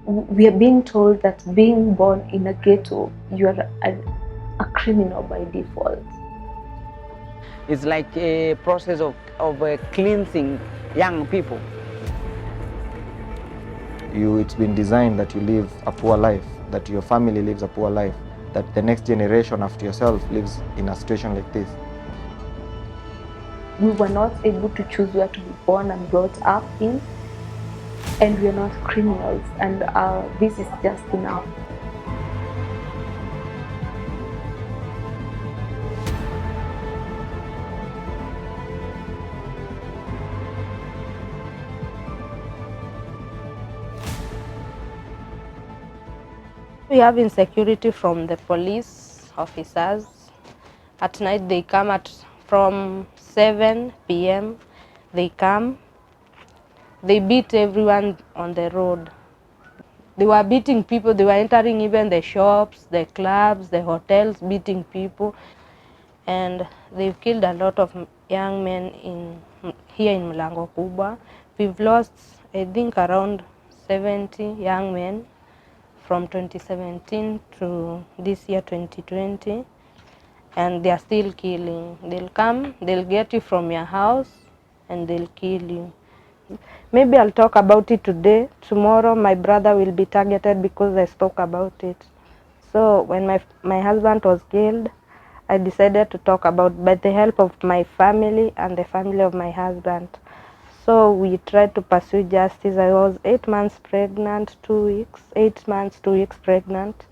we are being told that being born in a ghetto, you are a criminal by default. It's like a process of cleansing young people. It's been designed that you live a poor life, that your family lives a poor life, that the next generation after yourself lives in a situation like this. We were not able to choose where to be born and brought up in, and we are not criminals, and this is just enough. We have insecurity from the police officers. At night they come from 7 p.m. They come, they beat everyone on the road. They were beating people, they were entering even the shops, the clubs, the hotels, beating people. And they've killed a lot of young men here in Mlango Kubwa. We've lost, I think, around 70 young men from 2017 to this year, 2020. And they are still killing. They'll come, they'll get you from your house, and they'll kill you. Maybe I'll talk about it today. Tomorrow my brother will be targeted because I spoke about it. So when my husband was killed, I decided to talk about, by the help of my family and the family of my husband. So we tried to pursue justice. I was 8 months pregnant, 2 weeks, 8 months, 2 weeks pregnant.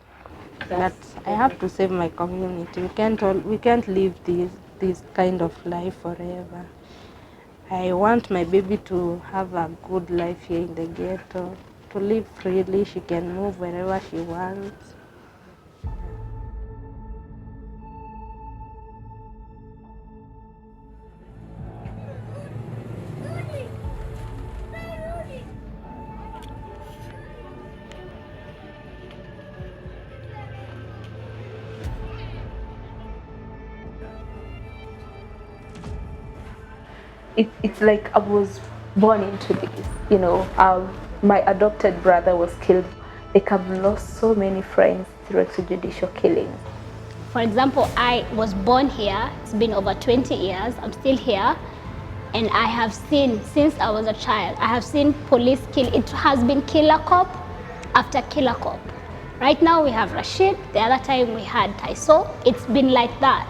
But I have to save my community. We can't live this kind of life forever. I want my baby to have a good life here in the ghetto, to live freely. She can move wherever she wants. It's like I was born into this, you know. My adopted brother was killed. Like, I've lost so many friends through extrajudicial killings. For example, I was born here. It's been over 20 years. I'm still here. And I have seen, since I was a child, I have seen police kill. It has been killer cop after killer cop. Right now we have Rashid. The other time we had Taiso. It's been like that.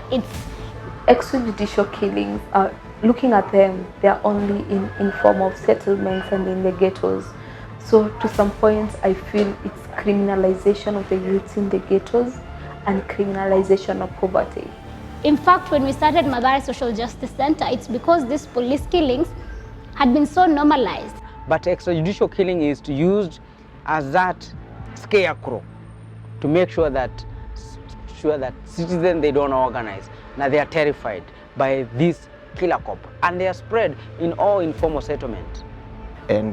Extrajudicial killings are, looking at them, they are only in form of settlements and in the ghettos. So to some points, I feel it's criminalization of the youths in the ghettos and criminalization of poverty. In fact, when we started Mathare Social Justice Center, it's because these police killings had been so normalized. But extrajudicial killing is used as that scarecrow to make sure that citizens, they don't organize. Now they are terrified by this killer cop, and they are spread in all informal settlements. And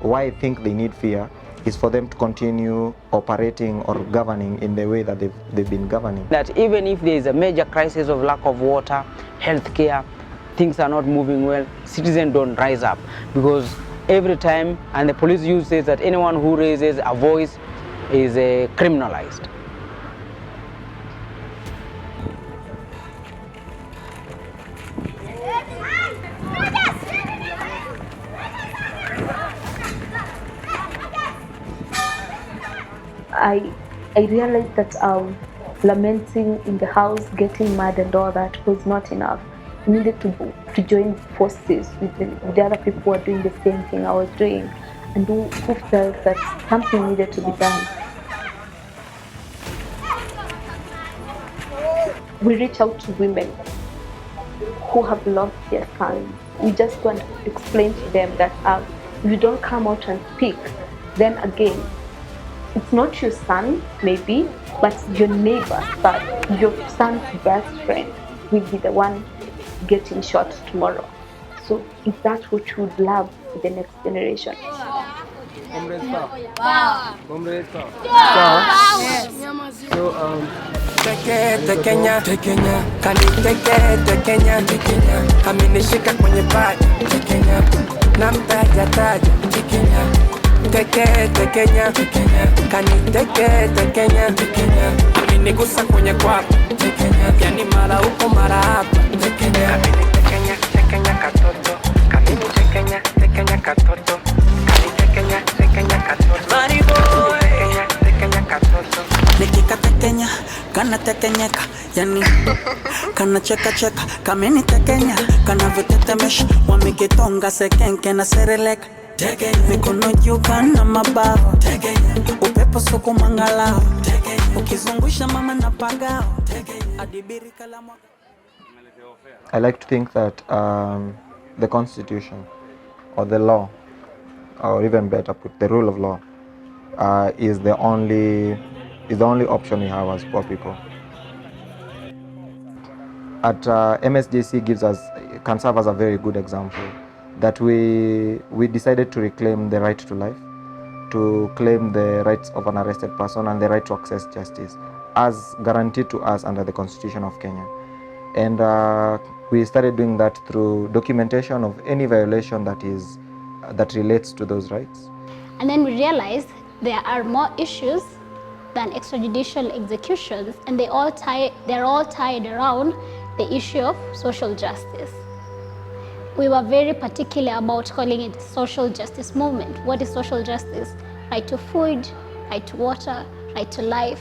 why I think they need fear is for them to continue operating or governing in the way that they've been governing. That even if there is a major crisis of lack of water, healthcare, things are not moving well, citizens don't rise up, because every time, and the police uses that anyone who raises a voice is criminalized. I realized that lamenting in the house, getting mad and all that was not enough. I needed to join forces with the other people who were doing the same thing I was doing, and who felt that something needed to be done. We reach out to women who have lost their sons. We just want to explain to them that if you don't come out and speak, then again, it's not your son, maybe, but your neighbor's son, your son's best friend will be the one getting shot tomorrow. So is that what you would love for the next generation? teke tekenya, kani teke tekenya, ulinigusa kwenye kwako, yani mara huko mara hapa, kamini tekenya tekenya katoto, kamini tekenya tekenya katoto, kani tekenya katoto, Mani boy tekenya katoto, nikika tekenya kana tekenyeka, yani kana cheka cheka, kamini tekenya kana vitetemesha, wamekitonga sekenke na sereleka. Mikono juu kana mabavu, upepo suku mangalao, ukizungusha mama na pagao, adibiri kalamu. I like to think that the constitution or the law, or even better put, the rule of law, is the only option we have as poor people. At MSJC can serve as a very good example that we decided to reclaim the right to life, to claim the rights of an arrested person and the right to access justice as guaranteed to us under the Constitution of Kenya. And we started doing that through documentation of any violation that relates to those rights. And then we realized there are more issues than extrajudicial executions, and they're all tied around the issue of social justice. We were very particular about calling it social justice movement. What is social justice? Right to food, right to water, right to life,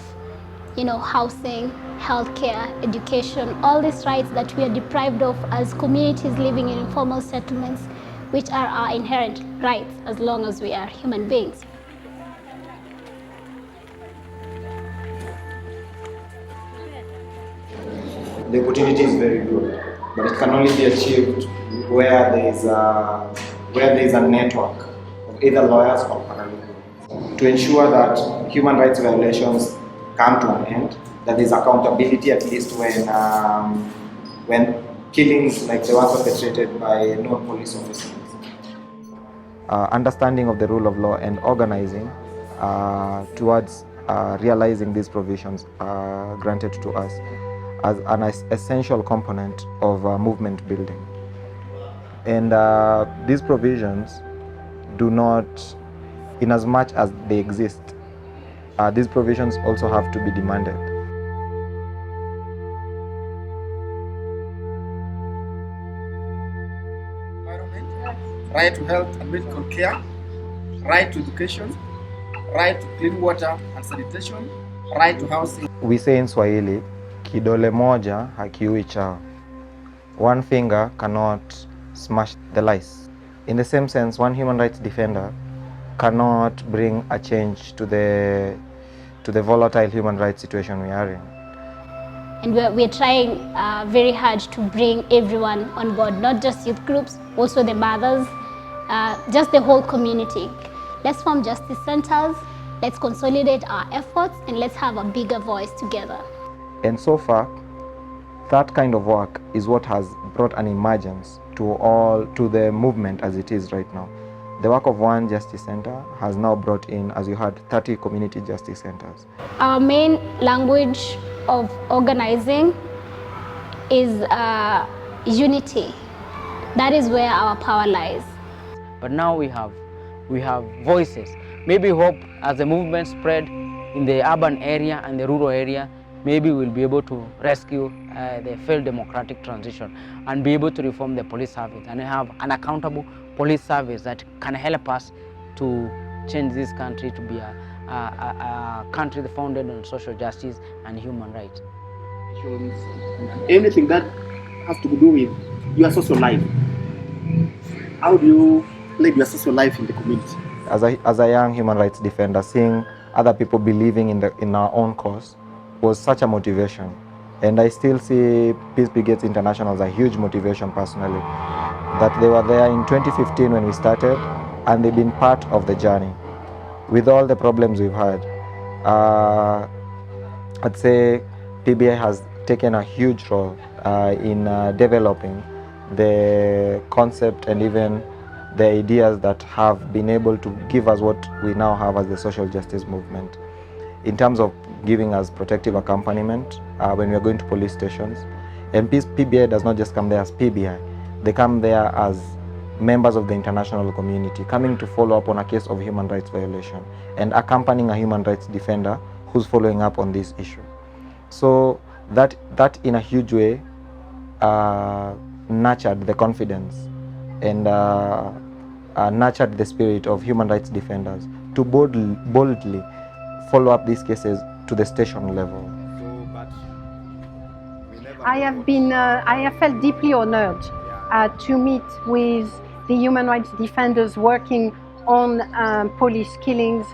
housing, healthcare, education, all these rights that we are deprived of as communities living in informal settlements, which are our inherent rights as long as we are human beings. The opportunity is very good, but it can only be achieved where there is a network of either lawyers or paralegals to ensure that human rights violations come to an end, that there is accountability at least when killings like the ones perpetrated by non-police officers. Understanding of the rule of law and organizing towards realizing these provisions granted to us as an essential component of movement building. And these provisions do not, in as much as they exist, these provisions also have to be demanded. Right to health and medical care, right to education, right to clean water and sanitation, right to housing. We say in Swahili, kidole moja hakiui chao. One finger cannot smash the lice. In the same sense, one human rights defender cannot bring a change to the volatile human rights situation we are in. And we're trying very hard to bring everyone on board, not just youth groups, also the mothers, just the whole community. Let's form justice centers, let's consolidate our efforts, and let's have a bigger voice together. And so far, that kind of work is what has brought an emergence to the movement as it is right now. The work of one justice center has now brought in, as you heard, 30 community justice centers. Our main language of organizing is unity. That is where our power lies. But now we have voices. Maybe hope as the movement spread in the urban area and the rural area, maybe we'll be able to rescue the failed democratic transition and be able to reform the police service and have an accountable police service that can help us to change this country to be a country founded on social justice and human rights. Anything that has to do with your social life. How do you live your social life in the community? As a young human rights defender, seeing other people believing in our own cause was such a motivation. And I still see Peace Brigades International as a huge motivation personally. That they were there in 2015 when we started, and they've been part of the journey. With all the problems we've had, I'd say PBI has taken a huge role in developing the concept and even the ideas that have been able to give us what we now have as the social justice movement. In terms of giving us protective accompaniment when we are going to police stations. And PBI does not just come there as PBI. They come there as members of the international community coming to follow up on a case of human rights violation and accompanying a human rights defender who's following up on this issue. So that in a huge way nurtured the confidence and nurtured the spirit of human rights defenders to boldly follow up these cases to the station level. I have felt deeply honored to meet with the human rights defenders working on police killings.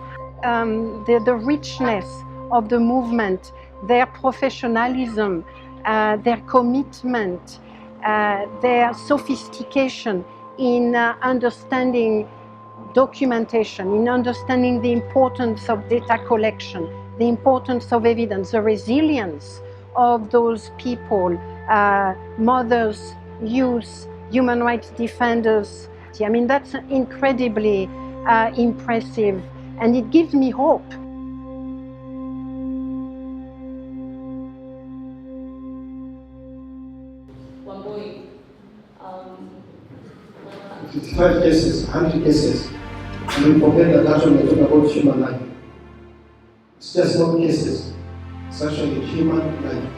The richness of the movement, their professionalism, their commitment, their sophistication in understanding documentation, in understanding the importance of data collection, the importance of evidence, the resilience of those people, mothers, youth, human rights defenders. I mean, that's incredibly impressive, and it gives me hope. Um, 55 cases, 100 cases, and we forget that that's when we talk about human life. It's just not cases, it's actually human life.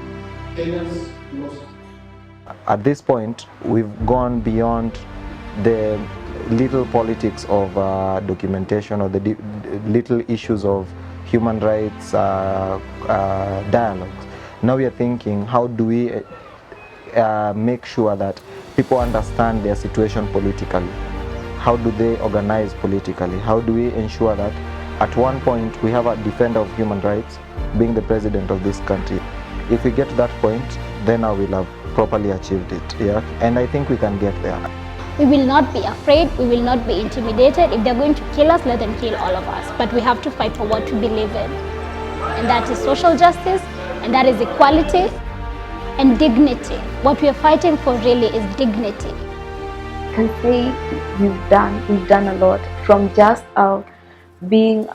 Kenyans lost. At this point, we've gone beyond the little politics of documentation or the little issues of human rights dialogues. Now we are thinking, how do we make sure that people understand their situation politically? How do they organize politically? How do we ensure that at one point we have a defender of human rights being the president of this country? If we get to that point, then I will have properly achieved it. Yeah? And I think we can get there. We will not be afraid, we will not be intimidated. If they're going to kill us, let them kill all of us. But we have to fight for what we believe in. And that is social justice, and that is equality and dignity. What we are fighting for really is dignity. I can say we've done a lot, from just being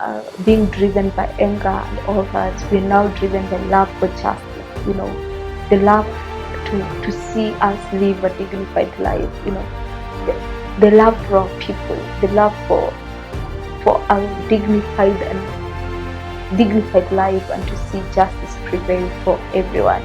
driven by anger and all that. We're now driven by love for justice, you know, the love to see us live a dignified life, you know, the love for our people, the love for a dignified life, and to see justice prevail for everyone.